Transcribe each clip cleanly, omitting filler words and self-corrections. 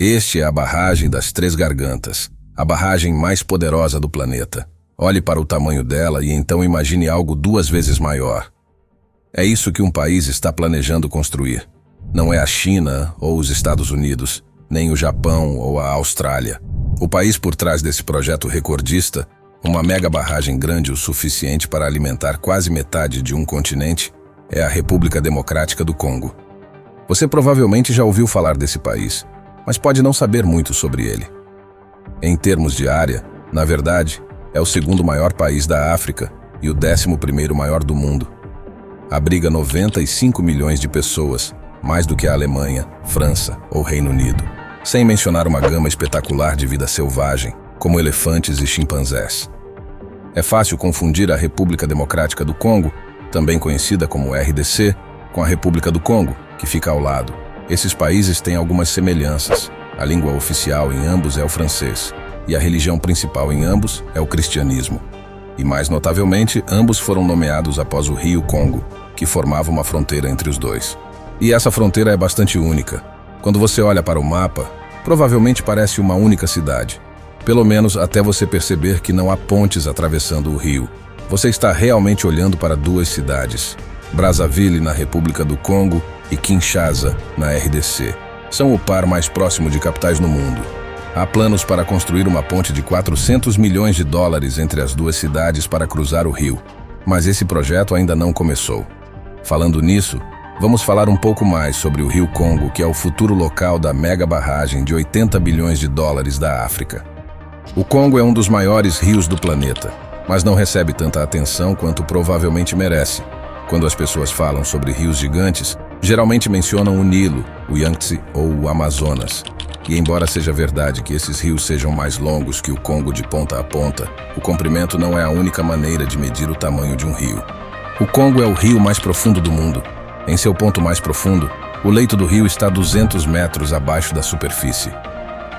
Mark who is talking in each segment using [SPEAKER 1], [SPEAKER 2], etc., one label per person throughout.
[SPEAKER 1] Este é a barragem das Três Gargantas, a barragem mais poderosa do planeta. Olhe para o tamanho dela e então imagine algo 2 vezes maior. É isso que um país está planejando construir. Não é a China ou os Estados Unidos, nem o Japão ou a Austrália. O país por trás desse projeto recordista, uma mega barragem grande o suficiente para alimentar quase metade de um continente, é a República Democrática do Congo. Você provavelmente já ouviu falar desse país, mas pode não saber muito sobre ele. Em termos de área, na verdade, é o 2º maior país da África e o 11º maior do mundo. Abriga 95 milhões de pessoas, mais do que a Alemanha, França ou Reino Unido, sem mencionar uma gama espetacular de vida selvagem, como elefantes e chimpanzés. É fácil confundir a República Democrática do Congo, também conhecida como RDC, com a República do Congo, que fica ao lado. Esses países têm algumas semelhanças. A língua oficial em ambos é o francês, e a religião principal em ambos é o cristianismo. E mais notavelmente, ambos foram nomeados após o rio Congo, que formava uma fronteira entre os dois. E essa fronteira é bastante única. Quando você olha para o mapa, provavelmente parece uma única cidade. Pelo menos até você perceber que não há pontes atravessando o rio. Você está realmente olhando para 2 cidades. Brazzaville, na República do Congo, e Kinshasa, na RDC. São o par mais próximo de capitais no mundo. Há planos para construir uma ponte de 400 milhões de dólares entre as 2 cidades para cruzar o rio. Mas esse projeto ainda não começou. Falando nisso, vamos falar um pouco mais sobre o rio Congo, que é o futuro local da mega barragem de 80 bilhões de dólares da África. O Congo é um dos maiores rios do planeta, mas não recebe tanta atenção quanto provavelmente merece. Quando as pessoas falam sobre rios gigantes, geralmente mencionam o Nilo, o Yangtze ou o Amazonas. E embora seja verdade que esses rios sejam mais longos que o Congo de ponta a ponta, o comprimento não é a única maneira de medir o tamanho de um rio. O Congo é o rio mais profundo do mundo. Em seu ponto mais profundo, o leito do rio está 200 metros abaixo da superfície.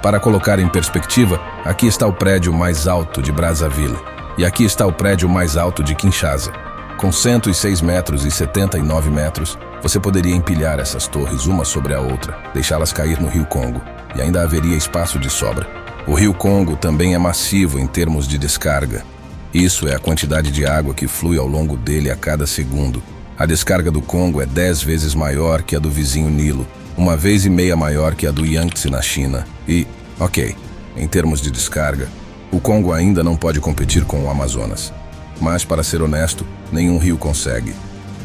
[SPEAKER 1] Para colocar em perspectiva, aqui está o prédio mais alto de Brazzaville, e aqui está o prédio mais alto de Kinshasa. Com 106 metros e 79 metros, você poderia empilhar essas torres uma sobre a outra, deixá-las cair no rio Congo, e ainda haveria espaço de sobra. O rio Congo também é massivo em termos de descarga. Isso é a quantidade de água que flui ao longo dele a cada segundo. A descarga do Congo é 10 vezes maior que a do vizinho Nilo, 1,5 vezes maior que a do Yangtze na China. E, em termos de descarga, o Congo ainda não pode competir com o Amazonas. Mas, para ser honesto, nenhum rio consegue.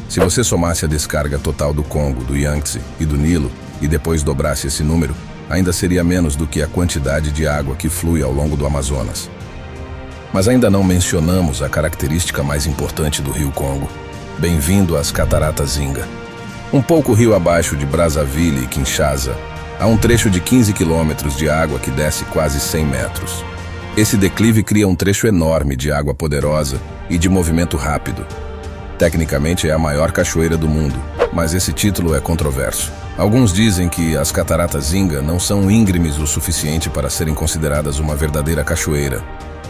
[SPEAKER 1] Se você somasse a descarga total do Congo, do Yangtze e do Nilo, e depois dobrasse esse número, ainda seria menos do que a quantidade de água que flui ao longo do Amazonas. Mas ainda não mencionamos a característica mais importante do rio Congo. Bem-vindo às Cataratas Inga. Um pouco rio abaixo de Brazzaville e Kinshasa, há um trecho de 15 quilômetros de água que desce quase 100 metros. Esse declive cria um trecho enorme de água poderosa e de movimento rápido. Tecnicamente é a maior cachoeira do mundo, mas esse título é controverso. Alguns dizem que as Cataratas Inga não são íngremes o suficiente para serem consideradas uma verdadeira cachoeira,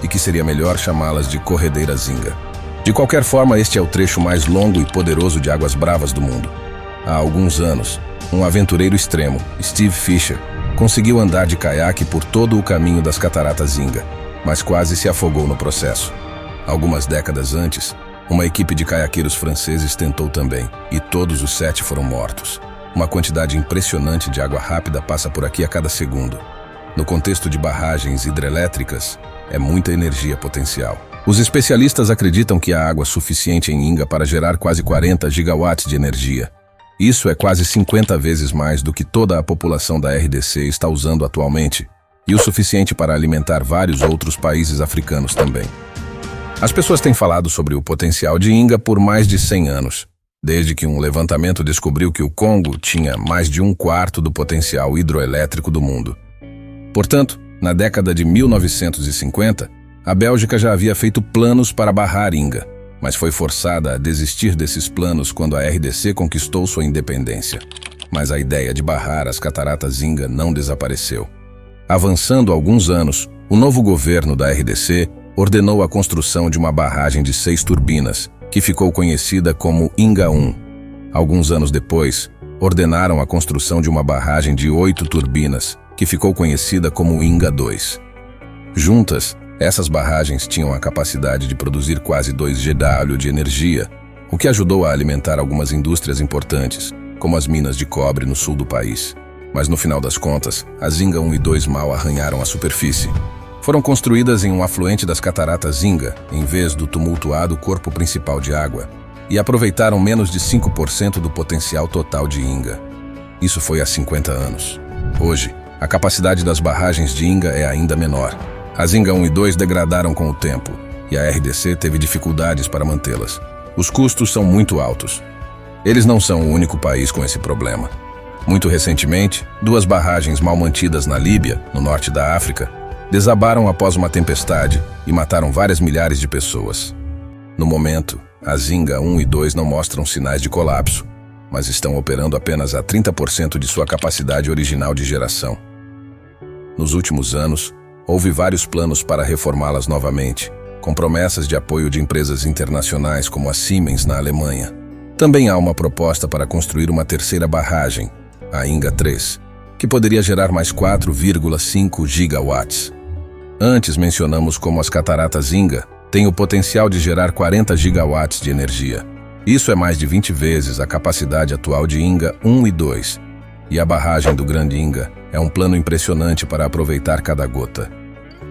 [SPEAKER 1] e que seria melhor chamá-las de Corredeiras Inga. De qualquer forma, este é o trecho mais longo e poderoso de águas bravas do mundo. Há alguns anos, um aventureiro extremo, Steve Fisher, conseguiu andar de caiaque por todo o caminho das Cataratas Inga, mas quase se afogou no processo. Algumas décadas antes, uma equipe de caiaqueiros franceses tentou também, e todos os 7 foram mortos. Uma quantidade impressionante de água rápida passa por aqui a cada segundo. No contexto de barragens hidrelétricas, é muita energia potencial. Os especialistas acreditam que há água suficiente em Inga para gerar quase 40 gigawatts de energia. Isso é quase 50 vezes mais do que toda a população da RDC está usando atualmente, e o suficiente para alimentar vários outros países africanos também. As pessoas têm falado sobre o potencial de Inga por mais de 100 anos, desde que um levantamento descobriu que o Congo tinha mais de 1/4 do potencial hidroelétrico do mundo. Portanto, na década de 1950, a Bélgica já havia feito planos para barrar Inga, mas foi forçada a desistir desses planos quando a RDC conquistou sua independência. Mas a ideia de barrar as Cataratas Inga não desapareceu. Avançando alguns anos, o novo governo da RDC ordenou a construção de uma barragem de 6 turbinas, que ficou conhecida como Inga 1. Alguns anos depois, ordenaram a construção de uma barragem de 8 turbinas, que ficou conhecida como Inga 2. Juntas, essas barragens tinham a capacidade de produzir quase 2 GW de energia, o que ajudou a alimentar algumas indústrias importantes, como as minas de cobre no sul do país. Mas no final das contas, as Inga 1 e 2 mal arranharam a superfície. Foram construídas em um afluente das cataratas Inga, em vez do tumultuado corpo principal de água, e aproveitaram menos de 5% do potencial total de Inga. Isso foi há 50 anos. Hoje, a capacidade das barragens de Inga é ainda menor. As Inga 1 e 2 degradaram com o tempo, e a RDC teve dificuldades para mantê-las. Os custos são muito altos. Eles não são o único país com esse problema. Muito recentemente, 2 barragens mal mantidas na Líbia, no norte da África, desabaram após uma tempestade e mataram várias milhares de pessoas. No momento, as Inga 1 e 2 não mostram sinais de colapso, mas estão operando apenas a 30% de sua capacidade original de geração. Nos últimos anos, houve vários planos para reformá-las novamente, com promessas de apoio de empresas internacionais como a Siemens na Alemanha. Também há uma proposta para construir uma terceira barragem, a Inga 3, que poderia gerar mais 4,5 gigawatts. Antes mencionamos como as cataratas Inga têm o potencial de gerar 40 gigawatts de energia. Isso é mais de 20 vezes a capacidade atual de Inga 1 e 2. E a barragem do Grande Inga é um plano impressionante para aproveitar cada gota.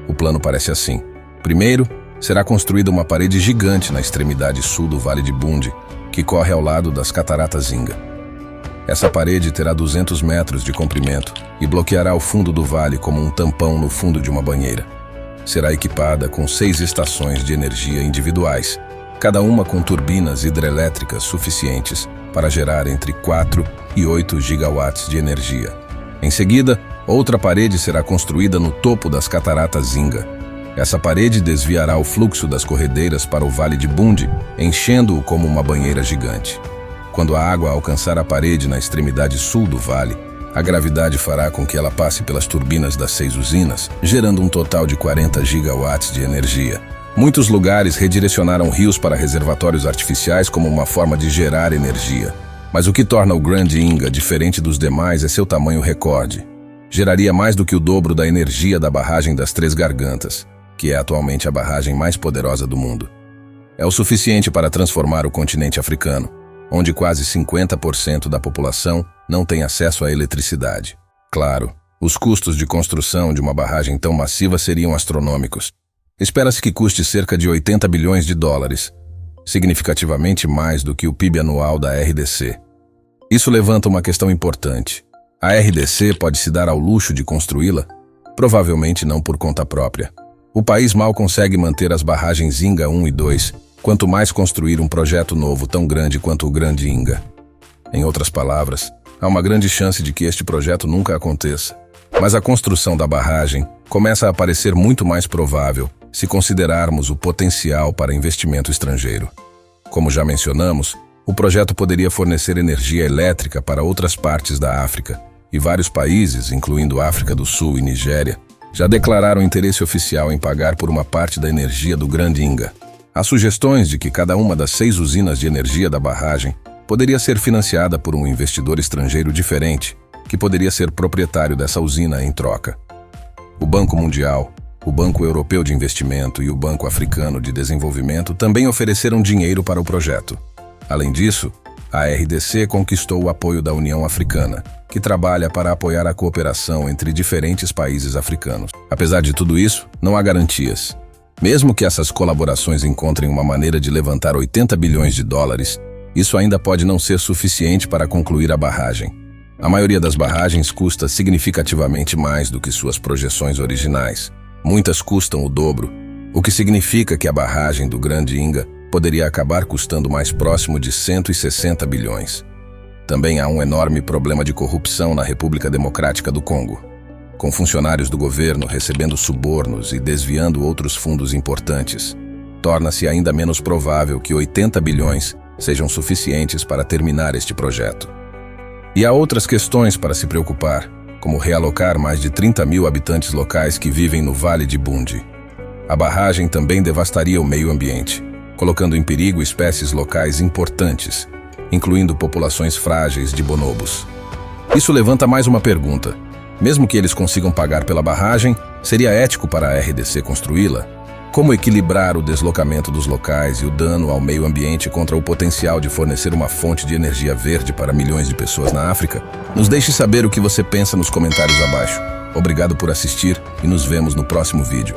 [SPEAKER 1] O plano parece assim. Primeiro, será construída uma parede gigante na extremidade sul do Vale de Bund, que corre ao lado das cataratas Inga. Essa parede terá 200 metros de comprimento e bloqueará o fundo do vale como um tampão no fundo de uma banheira. Será equipada com 6 estações de energia individuais, cada uma com turbinas hidrelétricas suficientes para gerar entre 4 e 8 gigawatts de energia. Em seguida, outra parede será construída no topo das cataratas Inga. Essa parede desviará o fluxo das corredeiras para o Vale de Bund, enchendo-o como uma banheira gigante. Quando a água alcançar a parede na extremidade sul do vale, a gravidade fará com que ela passe pelas turbinas das 6 usinas, gerando um total de 40 gigawatts de energia. Muitos lugares redirecionaram rios para reservatórios artificiais como uma forma de gerar energia. Mas o que torna o Grande Inga diferente dos demais é seu tamanho recorde. Geraria mais do que o dobro da energia da barragem das Três Gargantas, que é atualmente a barragem mais poderosa do mundo. É o suficiente para transformar o continente africano, onde quase 50% da população não tem acesso à eletricidade. Claro, os custos de construção de uma barragem tão massiva seriam astronômicos. Espera-se que custe cerca de 80 bilhões de dólares, significativamente mais do que o PIB anual da RDC. Isso levanta uma questão importante. A RDC pode se dar ao luxo de construí-la? Provavelmente não por conta própria. O país mal consegue manter as barragens Inga 1 e 2, quanto mais construir um projeto novo tão grande quanto o Grande Inga. Em outras palavras, há uma grande chance de que este projeto nunca aconteça. Mas a construção da barragem começa a parecer muito mais provável se considerarmos o potencial para investimento estrangeiro. Como já mencionamos, o projeto poderia fornecer energia elétrica para outras partes da África, e vários países, incluindo África do Sul e Nigéria, já declararam interesse oficial em pagar por uma parte da energia do Grande Inga. Há sugestões de que cada uma das 6 usinas de energia da barragem poderia ser financiada por um investidor estrangeiro diferente, que poderia ser proprietário dessa usina em troca. O Banco Mundial, o Banco Europeu de Investimento e o Banco Africano de Desenvolvimento também ofereceram dinheiro para o projeto. Além disso, a RDC conquistou o apoio da União Africana, que trabalha para apoiar a cooperação entre diferentes países africanos. Apesar de tudo isso, não há garantias. Mesmo que essas colaborações encontrem uma maneira de levantar 80 bilhões de dólares, isso ainda pode não ser suficiente para concluir a barragem. A maioria das barragens custa significativamente mais do que suas projeções originais. Muitas custam o dobro, o que significa que a barragem do Grande Inga poderia acabar custando mais próximo de 160 bilhões. Também há um enorme problema de corrupção na República Democrática do Congo, com funcionários do governo recebendo subornos e desviando outros fundos importantes. Torna-se ainda menos provável que 80 bilhões sejam suficientes para terminar este projeto. E há outras questões para se preocupar, como realocar mais de 30 mil habitantes locais que vivem no Vale de Bund. A barragem também devastaria o meio ambiente, colocando em perigo espécies locais importantes, incluindo populações frágeis de bonobos. Isso levanta mais uma pergunta. Mesmo que eles consigam pagar pela barragem, seria ético para a RDC construí-la? Como equilibrar o deslocamento dos locais e o dano ao meio ambiente contra o potencial de fornecer uma fonte de energia verde para milhões de pessoas na África? Nos deixe saber o que você pensa nos comentários abaixo. Obrigado por assistir e nos vemos no próximo vídeo.